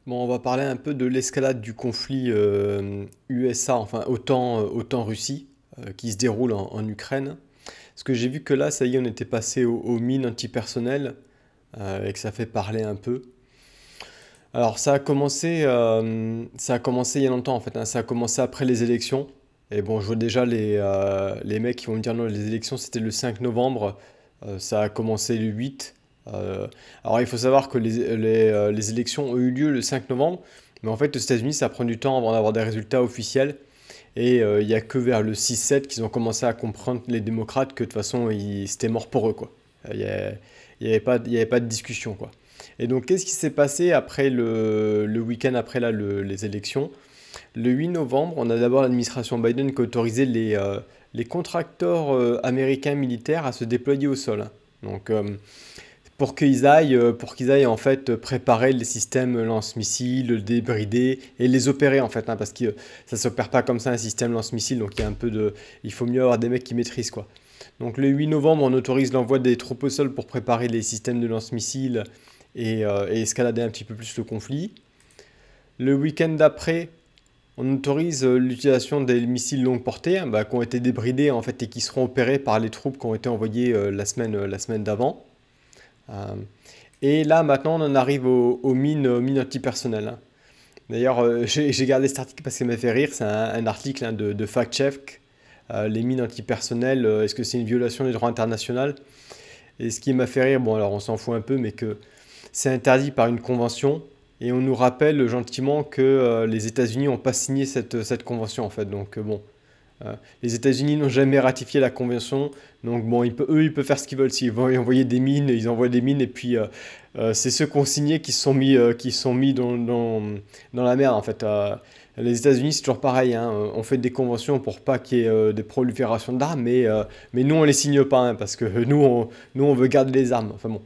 Bon, on va parler un peu de l'escalade du conflit USA, enfin OTAN-Russie, qui se déroule en Ukraine. Parce que j'ai vu que là, ça y est, on était passé aux mines antipersonnelles et que ça fait parler un peu. Alors, ça a commencé il y a longtemps en fait, hein. Ça a commencé après les élections. Et bon, je vois déjà les mecs qui vont me dire non, les élections c'était le 5 novembre, ça a commencé le 8. Euh, alors, il faut savoir que les élections ont eu lieu le 5 novembre, mais en fait, aux États-Unis, ça prend du temps avant d'avoir des résultats officiels. Et il n'y a que vers le 6-7 qu'ils ont commencé à comprendre, les démocrates, que de toute façon, c'était mort pour eux, quoi. Il y avait pas de discussion, quoi. Et donc, qu'est-ce qui s'est passé après le week-end après là, les élections? Le 8 novembre, on a d'abord l'administration Biden qui a autorisé les contracteurs américains militaires à se déployer au sol, hein. Donc, pour qu'ils aillent en fait préparer les systèmes lance-missiles, le débrider et les opérer en fait, hein, parce que ça s'opère pas comme ça un système lance-missile, donc il faut mieux avoir des mecs qui maîtrisent quoi. Donc le 8 novembre, on autorise l'envoi des troupes au sol pour préparer les systèmes de lance-missiles et escalader un petit peu plus le conflit. Le week-end d'après, on autorise l'utilisation des missiles longue portée, hein, qui ont été débridés en fait et qui seront opérés par les troupes qui ont été envoyées la semaine d'avant. Euh, et là, maintenant, on en arrive aux mines antipersonnelles, hein. D'ailleurs, j'ai gardé cet article parce qu'il m'a fait rire. C'est un article hein, de fact-check. Les mines antipersonnelles, est-ce que c'est une violation du droit international? Et ce qui m'a fait rire, bon, alors on s'en fout un peu, mais que c'est interdit par une convention. Et on nous rappelle gentiment que les États-Unis n'ont pas signé cette convention, en fait. Donc, bon, les États-Unis n'ont jamais ratifié la convention, donc bon, eux, ils peuvent faire ce qu'ils veulent. S'ils veulent envoyer des mines, ils envoient des mines, et puis c'est ceux qui ont signé qui se sont mis dans la merde, en fait. Les États-Unis, c'est toujours pareil, hein. On fait des conventions pour pas qu'il y ait des proliférations d'armes, mais nous, on les signe pas, hein, parce que nous, on veut garder les armes. Enfin bon.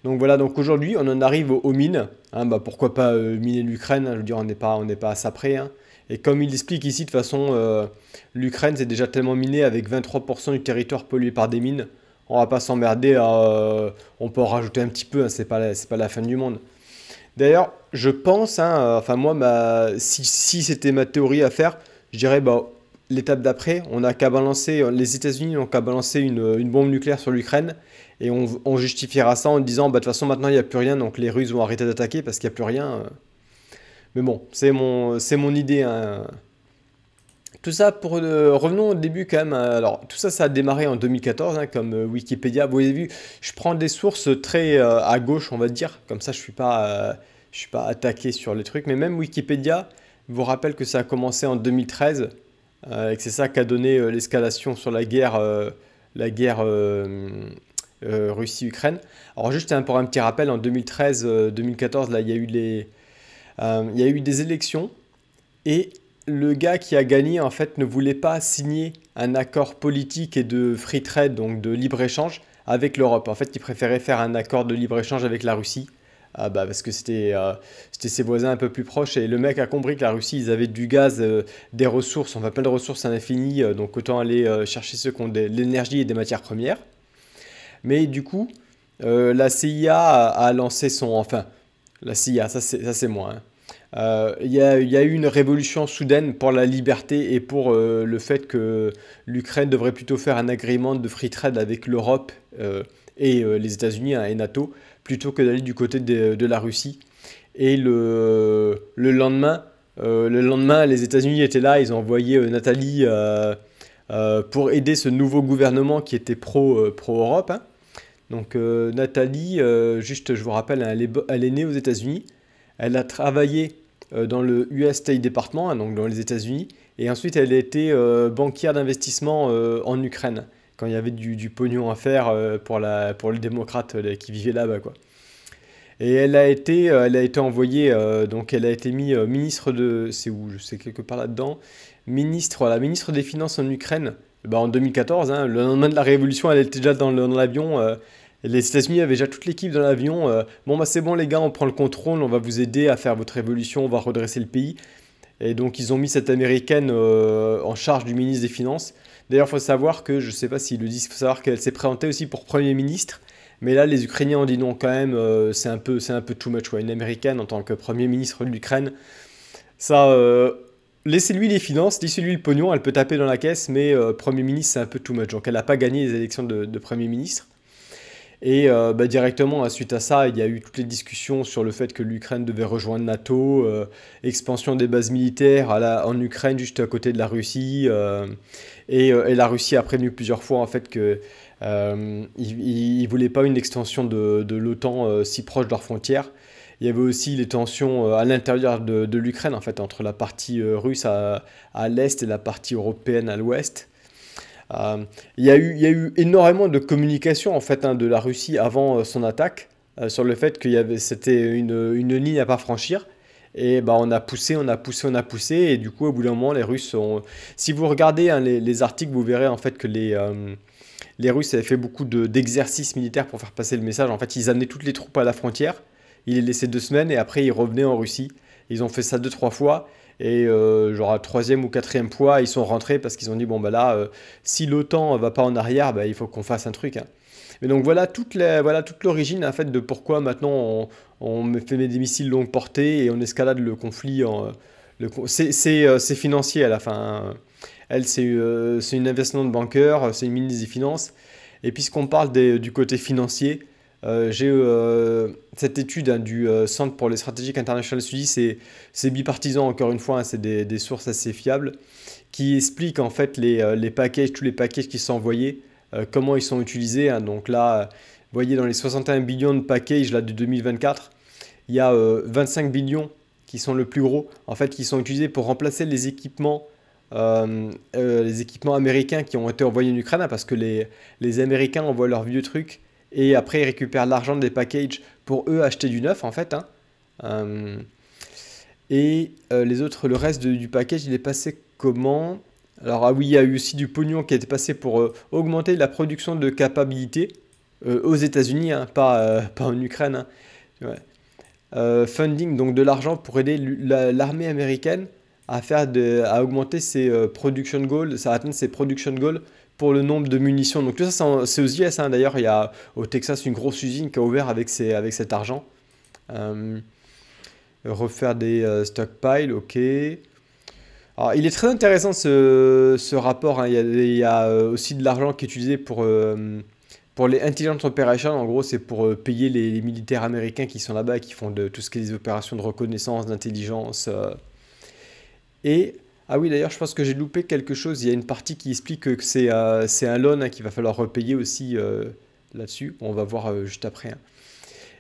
Donc voilà, donc aujourd'hui, on en arrive aux mines, hein, pourquoi pas miner l'Ukraine, hein, je veux dire, on n'est pas à ça près, hein. Et comme il explique ici, de toute façon, l'Ukraine c'est déjà tellement miné avec 23% du territoire pollué par des mines. On va pas s'emmerder, on peut en rajouter un petit peu, hein, c'est pas la fin du monde. D'ailleurs, je pense, hein, enfin moi, si c'était ma théorie à faire, je dirais, l'étape d'après, on a qu'à balancer, les États-Unis n'ont qu'à balancer une bombe nucléaire sur l'Ukraine, et on justifiera ça en disant, de toute façon maintenant il n'y a plus rien, donc les Russes vont arrêter d'attaquer parce qu'il n'y a plus rien. Mais bon, c'est mon idée, hein. Tout ça pour revenons au début quand même, hein. Alors tout ça, ça a démarré en 2014, hein, comme Wikipédia. Vous avez vu, je prends des sources très à gauche, on va dire. Comme ça, je suis pas attaqué sur les trucs. Mais même Wikipédia vous rappelle que ça a commencé en 2013 et que c'est ça qui a donné l'escalation sur la guerre Russie-Ukraine. Alors juste pour un petit rappel, en 2013-2014, là, il y a eu des élections. Et le gars qui a gagné, en fait, ne voulait pas signer un accord politique et de free trade, donc de libre-échange, avec l'Europe. En fait, il préférait faire un accord de libre-échange avec la Russie, parce que c'était ses voisins un peu plus proches. Et le mec a compris que la Russie, ils avaient du gaz, des ressources, enfin plein de ressources à l'infini, donc autant aller chercher ceux qui ont de l'énergie et des matières premières. Mais du coup, la CIA a lancé son... Enfin, la CIA, ça c'est moi, hein. Il y a eu une révolution soudaine pour la liberté et pour le fait que l'Ukraine devrait plutôt faire un agrément de free trade avec l'Europe les États-Unis, hein, et NATO, plutôt que d'aller du côté de la Russie. Et le lendemain, les États-Unis étaient là, ils ont envoyé Nathalie pour aider ce nouveau gouvernement qui était pro-Europe, hein. Donc Nathalie, juste je vous rappelle, hein, elle est née aux États-Unis. Elle a travaillé dans le US State Department, hein, donc dans les États-Unis, et ensuite elle a été banquière d'investissement en Ukraine, quand il y avait du pognon à faire pour les démocrates qui vivaient là-bas, quoi. Et elle a été envoyée, donc elle a été mise ministre de, c'est où, je sais quelque part là-dedans, ministre des Finances en Ukraine, en 2014, hein, le lendemain de la révolution, elle était déjà dans l'avion. Les États-Unis avaient déjà toute l'équipe dans l'avion. Bon, c'est bon, les gars, on prend le contrôle, on va vous aider à faire votre révolution, on va redresser le pays. Et donc, ils ont mis cette américaine en charge du ministre des Finances. D'ailleurs, il faut savoir que, je ne sais pas s'ils le disent, il faut savoir qu'elle s'est présentée aussi pour Premier ministre, Mais là, les Ukrainiens ont dit non quand même, c'est un peu too much, quoi. Une Américaine en tant que Premier ministre de l'Ukraine, ça, laissez-lui les finances, laissez-lui le pognon, elle peut taper dans la caisse, mais Premier ministre, c'est un peu too much. Donc elle n'a pas gagné les élections de Premier ministre. Et bah, directement, suite à ça, il y a eu toutes les discussions sur le fait que l'Ukraine devait rejoindre NATO, expansion des bases militaires en Ukraine, juste à côté de la Russie. Et la Russie a prévenu plusieurs fois en fait que il voulait pas une extension de l'OTAN si proche de leurs frontières. Il y avait aussi les tensions à l'intérieur de l'Ukraine, en fait, entre la partie russe à l'est et la partie européenne à l'ouest. Il y a eu énormément de communication en fait, hein, de la Russie avant son attaque sur le fait c'était une ligne à pas franchir. Et bah, on a poussé, on a poussé, on a poussé. Et du coup, au bout d'un moment, les Russes ont... Si vous regardez hein, les articles, vous verrez en fait que les Russes avaient fait beaucoup d'exercices militaires pour faire passer le message. En fait, ils amenaient toutes les troupes à la frontière. Ils les laissaient 2 semaines et après, ils revenaient en Russie. Ils ont fait ça 2, 3 fois. Et genre à troisième ou quatrième fois, ils sont rentrés parce qu'ils ont dit, bon bah là, si l'OTAN va pas en arrière, bah, il faut qu'on fasse un truc, hein. Mais donc voilà toute l'origine en fait de pourquoi maintenant on fait des missiles longue portée et on escalade le conflit. C'est financier à la fin, hein. Elle, c'est une investissement de banqueur, c'est une ministre des Finances. Et puisqu'on parle du côté financier, j'ai cette étude hein, du Centre pour les stratégiques international studies, c'est bipartisan encore une fois, hein, c'est des sources assez fiables, qui expliquent en fait les packages, tous les packages qui sont envoyés, comment ils sont utilisés, hein. Donc là, vous voyez dans les 61 billions de packages là, de 2024, il y a 25 billions qui sont le plus gros, en fait, qui sont utilisés pour remplacer les équipements américains qui ont été envoyés en Ukraine, hein, parce que les Américains envoient leurs vieux trucs et après ils récupèrent l'argent des packages pour eux acheter du neuf en fait, hein. Euh, les autres, le reste du package, il est passé comment? Alors ah oui, il y a eu aussi du pognon qui a été passé pour augmenter la production de capacité aux États-Unis, hein, pas en Ukraine, hein. Ouais. Funding, donc de l'argent pour aider l'armée américaine à augmenter ses production goals, à atteindre ses production goals pour le nombre de munitions. Donc tout ça, c'est aux US, hein. D'ailleurs, il y a au Texas une grosse usine qui a ouvert avec cet argent. Euh, Refaire des stockpiles, ok. Alors, il est très intéressant ce rapport, hein. Il y a aussi de l'argent qui est utilisé pour les intelligence operations. En gros, c'est pour payer les militaires américains qui sont là-bas, qui font tout ce qui est des opérations de reconnaissance, d'intelligence. Et, ah oui, d'ailleurs, je pense que j'ai loupé quelque chose. Il y a une partie qui explique que c'est un loan hein, qu'il va falloir repayer aussi là-dessus. Bon, on va voir juste après, hein.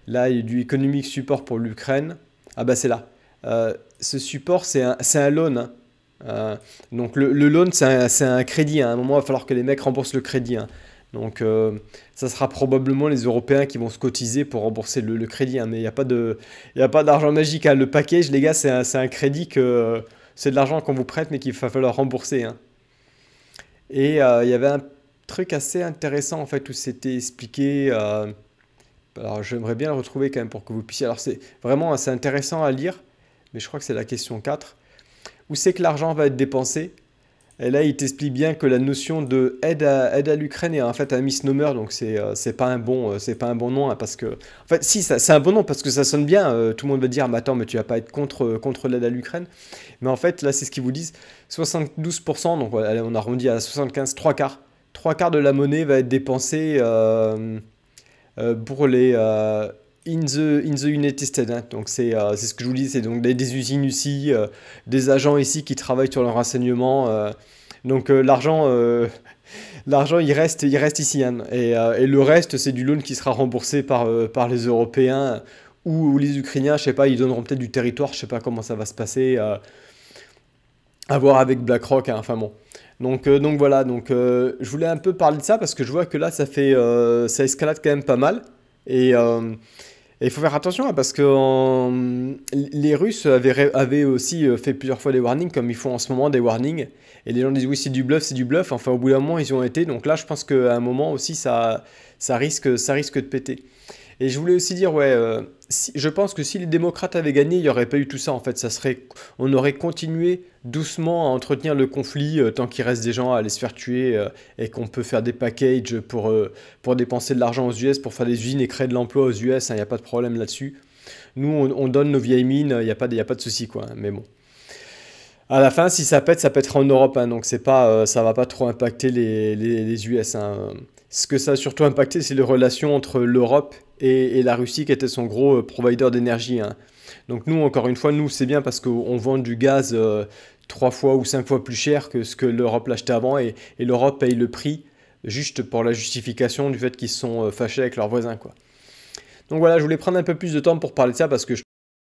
Là, il y a du economic support pour l'Ukraine. Ah bah c'est là. Ce support, c'est un loan, hein. Donc le loan, c'est un crédit, hein. À un moment, il va falloir que les mecs remboursent le crédit, hein. Donc ça sera probablement les Européens qui vont se cotiser pour rembourser le crédit, hein. Mais il y a pas d'argent magique, hein. Le package, les gars, c'est un crédit que c'est de l'argent qu'on vous prête, mais qu'il va falloir rembourser, hein. Et il y avait un truc assez intéressant en fait où c'était expliqué. Alors j'aimerais bien le retrouver quand même pour que vous puissiez. Alors c'est vraiment assez intéressant à lire, mais je crois que c'est la question 4. Où c'est que l'argent va être dépensé? Et là, il t'explique bien que la notion de aide à l'Ukraine est en fait un misnomer, donc c'est pas un bon nom, hein, parce que en fait si c'est un bon nom parce que ça sonne bien, tout le monde va dire mais attends mais tu vas pas être contre l'aide à l'Ukraine, mais en fait là c'est ce qu'ils vous disent, 72%, donc voilà, allez, on arrondit à 75, trois quarts de la monnaie va être dépensée pour les in the United States, hein. Donc c'est ce que je vous dis, c'est donc des usines ici, des agents ici qui travaillent sur le renseignement. Donc l'argent il reste ici, hein. Et le reste c'est du loan qui sera remboursé par les Européens ou les Ukrainiens, je sais pas, ils donneront peut-être du territoire, je sais pas comment ça va se passer, à voir avec BlackRock, hein, enfin bon. Donc voilà, je voulais un peu parler de ça parce que je vois que là ça escalade quand même pas mal. Et il faut faire attention hein, parce que les Russes avaient aussi fait plusieurs fois des warnings, comme ils font en ce moment des warnings. Et les gens disent oui, c'est du bluff, c'est du bluff. Enfin, au bout d'un moment, ils y ont été. Donc là, je pense qu'à un moment aussi, ça risque de péter. Et je voulais aussi dire, ouais, je pense que si les démocrates avaient gagné, il n'y aurait pas eu tout ça en fait. On aurait continué doucement à entretenir le conflit tant qu'il reste des gens à aller se faire tuer et qu'on peut faire des packages pour dépenser de l'argent aux US, pour faire des usines et créer de l'emploi aux US, il n'y a pas de problème là-dessus. Nous, on donne nos vieilles mines, y a pas de souci quoi, hein, mais bon. À la fin, si ça pète, ça pètera en Europe, hein, donc c'est pas, ça va pas trop impacter les US, hein. Ce que ça a surtout impacté, c'est les relations entre l'Europe et la Russie, qui était son gros provider d'énergie, hein. Donc nous, encore une fois, nous, c'est bien parce qu'on vend du gaz 3 fois ou 5 fois plus cher que ce que l'Europe l'achetait avant, et l'Europe paye le prix juste pour la justification du fait qu'ils se sont fâchés avec leurs voisins, quoi. Donc voilà, je voulais prendre un peu plus de temps pour parler de ça parce que